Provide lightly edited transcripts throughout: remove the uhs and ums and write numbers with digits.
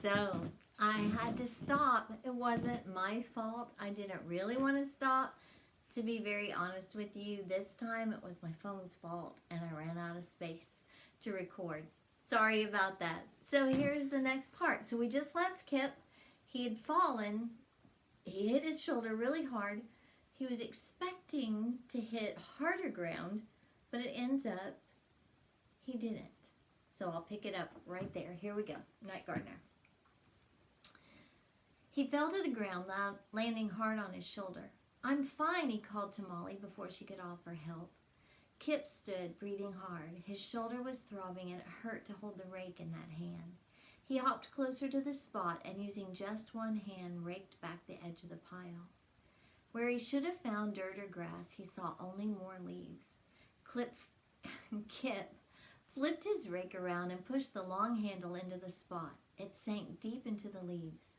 So I had to stop. It wasn't my fault. I didn't really want to stop. To be very honest with you, this time it was my phone's fault and I ran out of space to record. Sorry about that. So here's the next part. So we just left Kip. He had fallen. He hit his shoulder really hard. He was expecting to hit harder ground, but it ends up he didn't. So I'll pick it up right there. Here we go. Night Gardener. He fell to the ground, landing hard on his shoulder. "I'm fine," he called to Molly before she could offer help. Kip stood, breathing hard. His shoulder was throbbing and it hurt to hold the rake in that hand. He hopped closer to the spot and using just one hand raked back the edge of the pile. Where he should have found dirt or grass, he saw only more leaves. Kip flipped his rake around and pushed the long handle into the spot. It sank deep into the leaves.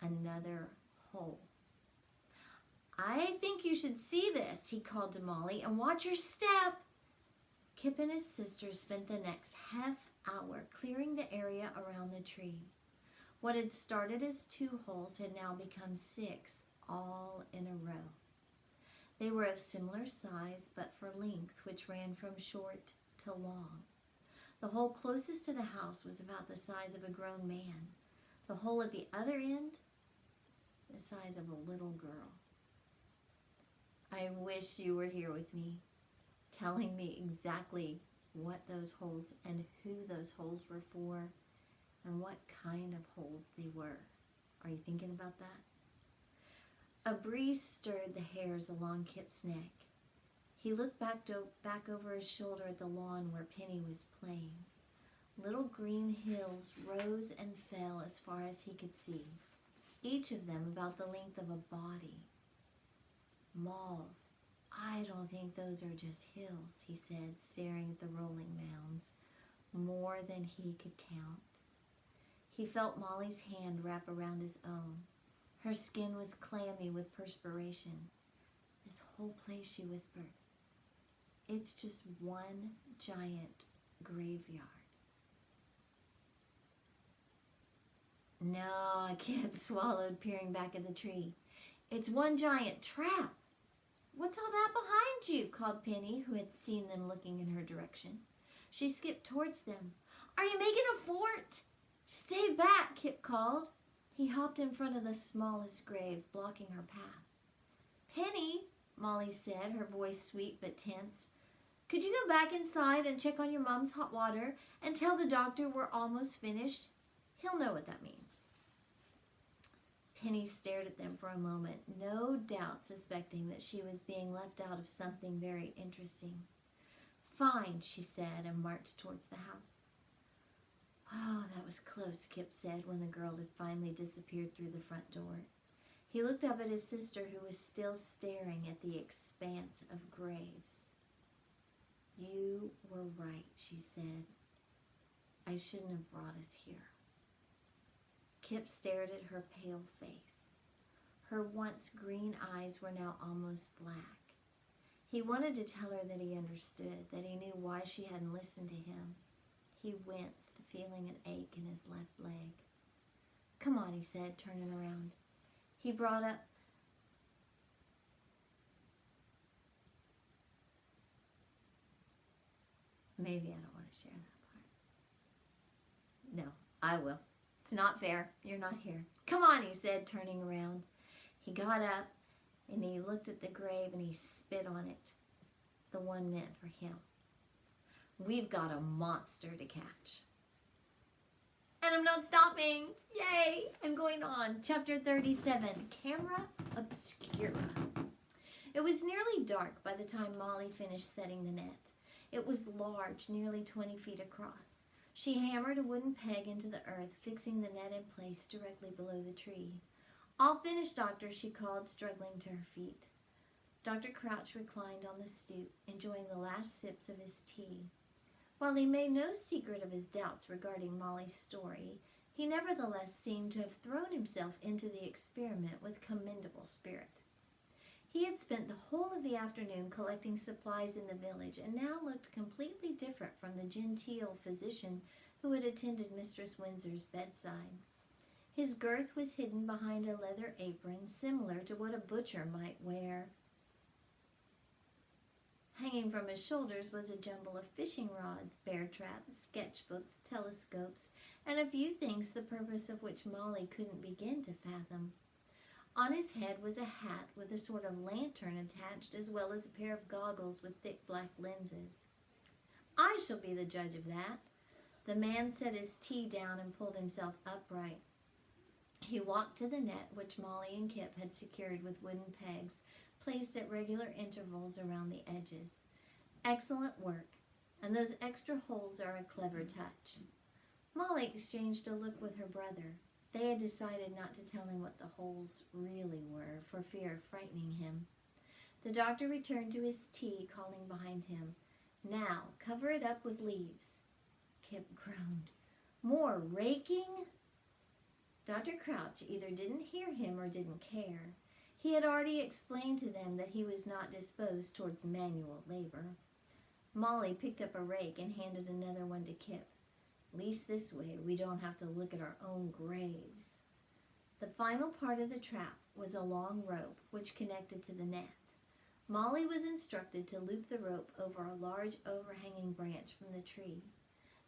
Another hole. "I think you should see this," he called to Molly, "and watch your step." Kip and his sister spent the next half hour clearing the area around the tree. What had started as 2 holes had now become 6, all in a row. They were of similar size, but for length, which ran from short to long. The hole closest to the house was about the size of a grown man. The hole at the other end, the size of a little girl. I wish you were here with me, telling me exactly what those holes and who those holes were for and what kind of holes they were. Are you thinking about that? A breeze stirred the hairs along Kip's neck. He looked back over his shoulder at the lawn where Penny was playing. Little green hills rose and fell as far as he could see, each of them about the length of a body. "Malls, I don't think those are just hills," he said, staring at the rolling mounds, more than he could count. He felt Molly's hand wrap around his own. Her skin was clammy with perspiration. "This whole place," she whispered, "it's just one giant graveyard." "No," Kip swallowed, peering back at the tree. "It's one giant trap." "What's all that behind you?" called Penny, who had seen them looking in her direction. She skipped towards them. "Are you making a fort?" "Stay back," Kip called. He hopped in front of the smallest grave, blocking her path. "Penny," Molly said, her voice sweet but tense, "could you go back inside and check on your mom's hot water and tell the doctor we're almost finished? He'll know what that means." Penny stared at them for a moment, no doubt suspecting that she was being left out of something very interesting. "Fine," she said, and marched towards the house. "Oh, that was close," Kip said when the girl had finally disappeared through the front door. He looked up at his sister, who was still staring at the expanse of graves. "You were right," she said. "I shouldn't have brought us here." Kip stared at her pale face. Her once green eyes were now almost black. He wanted to tell her that he understood, that he knew why she hadn't listened to him. He winced, feeling an ache in his left leg. "Come on," he said, turning around. He brought up Maybe I don't want to share that part. No, I will. "It's not fair. You're not here." "Come on," he said, turning around. He got up and he looked at the grave and he spit on it, the one meant for him. "We've got a monster to catch." And I'm not stopping. Yay! I'm going on. Chapter 37, Camera Obscura. It was nearly dark by the time Molly finished setting the net. It was large, nearly 20 feet across. She hammered a wooden peg into the earth, fixing the net in place directly below the tree. "All finished, Doctor," she called, struggling to her feet. Dr. Crouch reclined on the stoop, enjoying the last sips of his tea. While he made no secret of his doubts regarding Molly's story, he nevertheless seemed to have thrown himself into the experiment with commendable spirit. He had spent the whole of the afternoon collecting supplies in the village and now looked completely different from the genteel physician who had attended Mistress Windsor's bedside. His girth was hidden behind a leather apron similar to what a butcher might wear. Hanging from his shoulders was a jumble of fishing rods, bear traps, sketchbooks, telescopes, and a few things the purpose of which Molly couldn't begin to fathom. On his head was a hat with a sort of lantern attached, as well as a pair of goggles with thick black lenses. "I shall be the judge of that." The man set his tea down and pulled himself upright. He walked to the net which Molly and Kip had secured with wooden pegs, placed at regular intervals around the edges. "Excellent work, and those extra holes are a clever touch." Molly exchanged a look with her brother. They had decided not to tell him what the holes really were, for fear of frightening him. The doctor returned to his tea, calling behind him, "Now, cover it up with leaves." Kip groaned. "More raking?" Dr. Crouch either didn't hear him or didn't care. He had already explained to them that he was not disposed towards manual labor. Molly picked up a rake and handed another one to Kip. "At least this way we don't have to look at our own graves." The final part of the trap was a long rope which connected to the net. Molly was instructed to loop the rope over a large overhanging branch from the tree.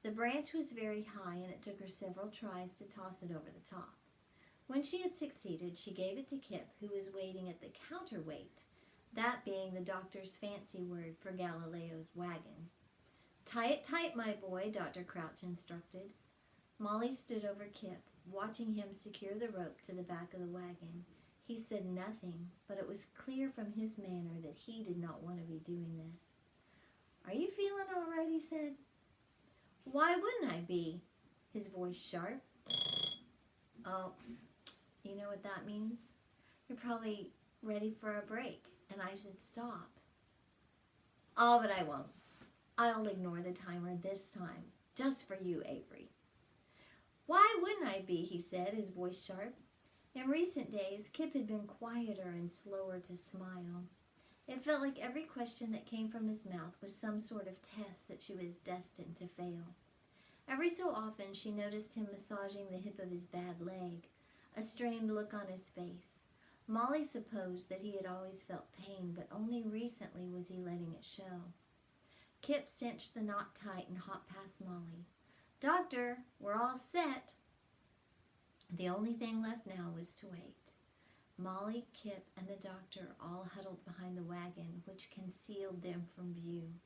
The branch was very high, and it took her several tries to toss it over the top. When she had succeeded, she gave it to Kip, who was waiting at the counterweight, that being the doctor's fancy word for Galileo's wagon. "Tie it tight, my boy," Dr. Crouch instructed. Molly stood over Kip, watching him secure the rope to the back of the wagon. He said nothing, but it was clear from his manner that he did not want to be doing this. "Are you feeling all right?" he said. "Why wouldn't I be?" His voice sharp. "Oh, you know what that means? You're probably ready for a break, and I should stop." "Oh, but I won't. I'll ignore the timer this time, just for you, Avery." "Why wouldn't I be?" he said, his voice sharp. In recent days, Kip had been quieter and slower to smile. It felt like every question that came from his mouth was some sort of test that she was destined to fail. Every so often she noticed him massaging the hip of his bad leg, a strained look on his face. Molly supposed that he had always felt pain, but only recently was he letting it show. Kip cinched the knot tight and hopped past Molly. "Doctor, we're all set." The only thing left now was to wait. Molly, Kip, and the doctor all huddled behind the wagon, which concealed them from view.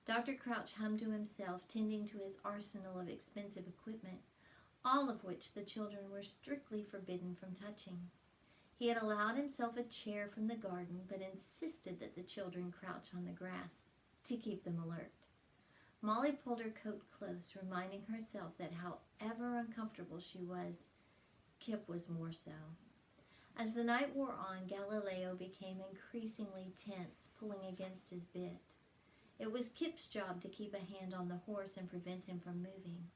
Dr. Crouch hummed to himself, tending to his arsenal of expensive equipment, all of which the children were strictly forbidden from touching. He had allowed himself a chair from the garden, but insisted that the children crouch on the grass to keep them alert. Molly pulled her coat close, reminding herself that however uncomfortable she was, Kip was more so. As the night wore on, Galileo became increasingly tense, pulling against his bit. It was Kip's job to keep a hand on the horse and prevent him from moving.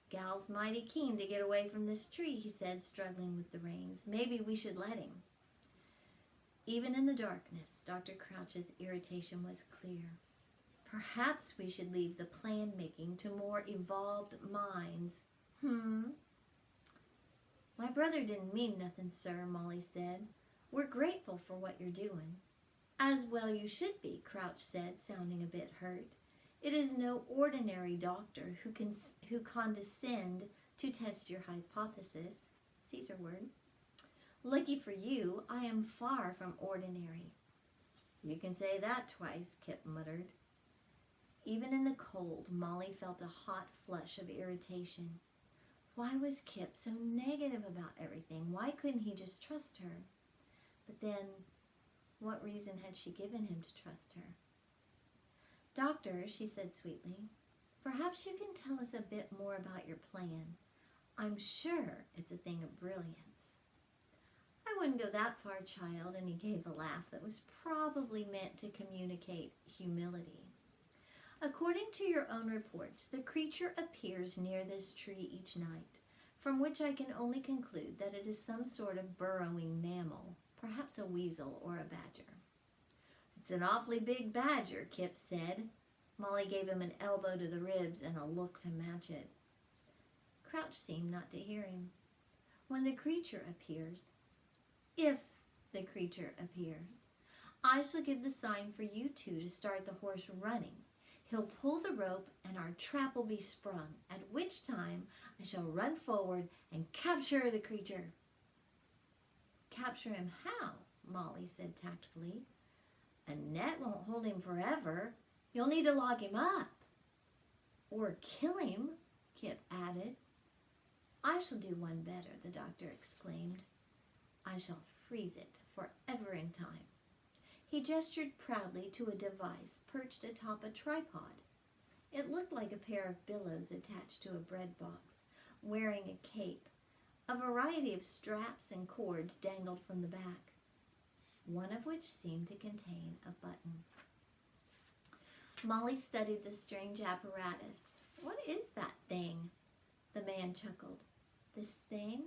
"Gal's mighty keen to get away from this tree," he said, struggling with the reins. "Maybe we should let him." Even in the darkness, Dr. Crouch's irritation was clear. "Perhaps we should leave the plan-making to more evolved minds." "My brother didn't mean nothing, sir," Molly said. "We're grateful for what you're doing." "As well you should be," Crouch said, sounding a bit hurt. "It is no ordinary doctor who condescend to test your hypothesis." Caesar word. "Lucky for you, I am far from ordinary." "You can say that twice," Kip muttered. Even in the cold, Molly felt a hot flush of irritation. Why was Kip so negative about everything? Why couldn't he just trust her? But then, what reason had she given him to trust her? "Doctor," she said sweetly, "perhaps you can tell us a bit more about your plan. I'm sure it's a thing of brilliance." "I wouldn't go that far, child," and he gave a laugh that was probably meant to communicate humility. "According to your own reports, the creature appears near this tree each night, from which I can only conclude that it is some sort of burrowing mammal, perhaps a weasel or a badger." "It's an awfully big badger," Kip said. Molly gave him an elbow to the ribs and a look to match it. Crouch seemed not to hear him. When the creature appears, if the creature appears, I shall give the sign for you two to start the horse running. He'll pull the rope and our trap will be sprung, at which time I shall run forward and capture the creature. Capture him how? Molly said tactfully. A net won't hold him forever. You'll need to lock him up. Or kill him, Kip added. I shall do one better, the doctor exclaimed. I shall freeze it forever in time. He gestured proudly to a device perched atop a tripod. It looked like a pair of billows attached to a bread box, wearing a cape. A variety of straps and cords dangled from the back, one of which seemed to contain a button. Molly studied the strange apparatus. What is that thing? The man chuckled. This thing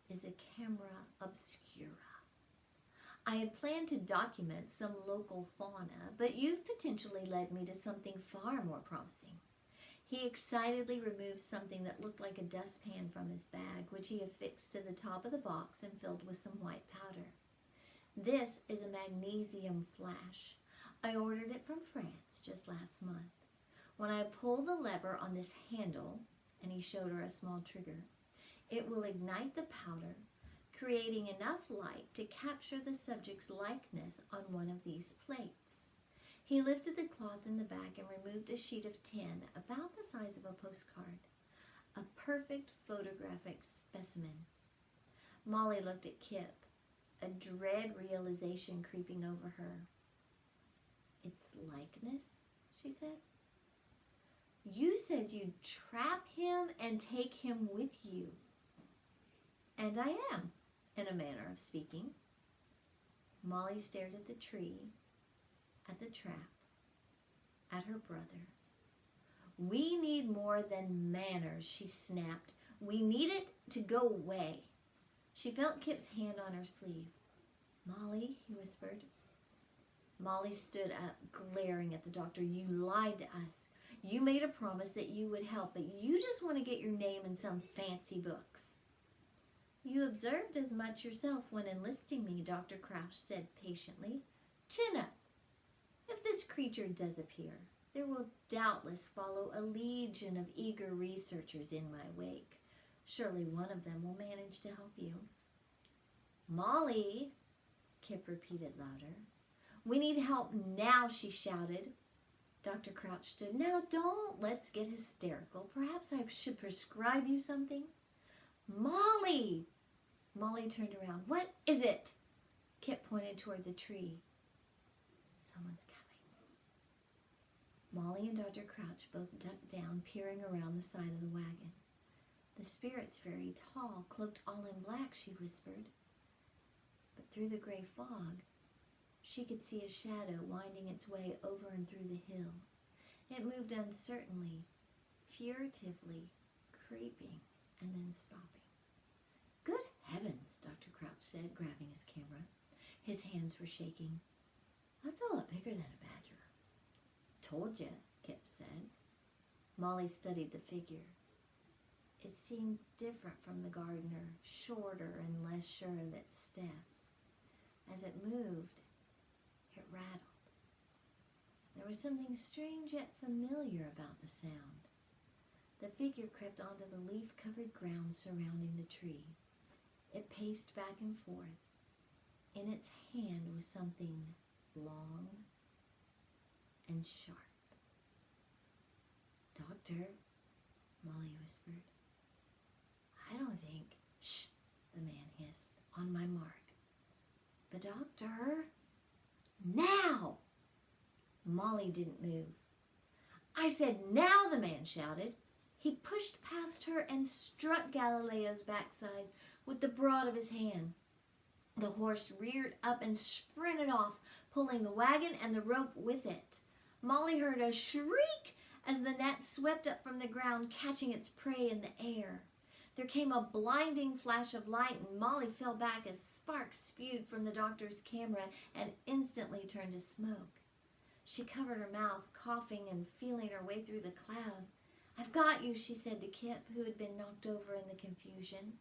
is a camera obscura. I had planned to document some local fauna, but you've potentially led me to something far more promising. He excitedly removed something that looked like a dustpan from his bag, which he affixed to the top of the box and filled with some white powder. This is a magnesium flash. I ordered it from France just last month. When I pull the lever on this handle, and he showed her a small trigger, it will ignite the powder, creating enough light to capture the subject's likeness on one of these plates. He lifted the cloth in the back and removed a sheet of tin about the size of a postcard, a perfect photographic specimen. Molly looked at Kip, a dread realization creeping over her. Its likeness, she said. You said you'd trap him and take him with you. And I am, in a manner of speaking. Molly stared at the tree, at the trap, at her brother. We need more than manners, she snapped. We need it to go away. She felt Kip's hand on her sleeve. Molly, he whispered. Molly stood up, glaring at the doctor. You lied to us. You made a promise that you would help, but you just want to get your name in some fancy books. You observed as much yourself when enlisting me, Dr. Crouch said patiently. Chin up. If this creature does appear, there will doubtless follow a legion of eager researchers in my wake. Surely one of them will manage to help you. Molly, Kip repeated louder. We need help now, she shouted. Dr. Crouch stood. Now don't let's get hysterical. Perhaps I should prescribe you something. Molly! Molly turned around. What is it? Kip pointed toward the tree. Someone's coming. Molly and Dr. Crouch both ducked down, peering around the side of the wagon. The spirit's very tall, cloaked all in black, she whispered. But through the gray fog, she could see a shadow winding its way over and through the hills. It moved uncertainly, furtively, creeping, and then stopping. Good heavens, Dr. Crouch said, grabbing his camera. His hands were shaking. That's a lot bigger than a badger. Told you, Kip said. Molly studied the figure. It seemed different from the gardener, shorter and less sure of its steps. As it moved, it rattled. There was something strange yet familiar about the sound. The figure crept onto the leaf-covered ground surrounding the tree. It paced back and forth. In its hand was something long and sharp. Doctor, Molly whispered. I don't think... Shh, the man hissed. On my mark. But doctor... Now! Molly didn't move. I said now, the man shouted. He pushed past her and struck Galileo's backside with the broad of his hand. The horse reared up and sprinted off, pulling the wagon and the rope with it. Molly heard a shriek as the net swept up from the ground, catching its prey in the air. There came a blinding flash of light, and Molly fell back as sparks spewed from the doctor's camera and instantly turned to smoke. She covered her mouth, coughing and feeling her way through the cloud. "I've got you," she said to Kip, who had been knocked over in the confusion.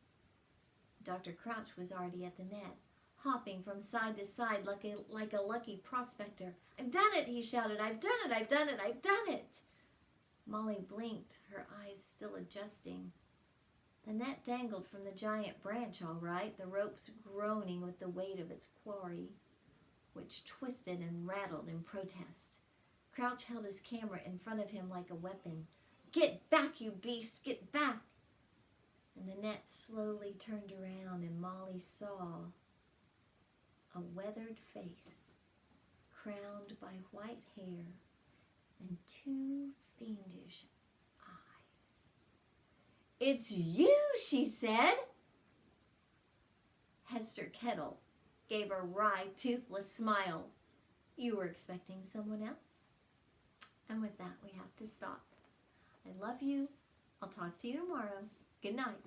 Dr. Crouch was already at the net, hopping from side to side like a lucky prospector. "I've done it," he shouted. "I've done it, I've done it, I've done it." Molly blinked, her eyes still adjusting. The net dangled from the giant branch, all right, the ropes groaning with the weight of its quarry, which twisted and rattled in protest. Crouch held his camera in front of him like a weapon. "Get back, you beast, get back!" And the net slowly turned around, and Molly saw a weathered face, crowned by white hair and two fiendish eyes. "It's you," she said. Hester Kettle gave a wry, toothless smile. "You were expecting someone else?" And with that, we have to stop. I love you. I'll talk to you tomorrow. Good night.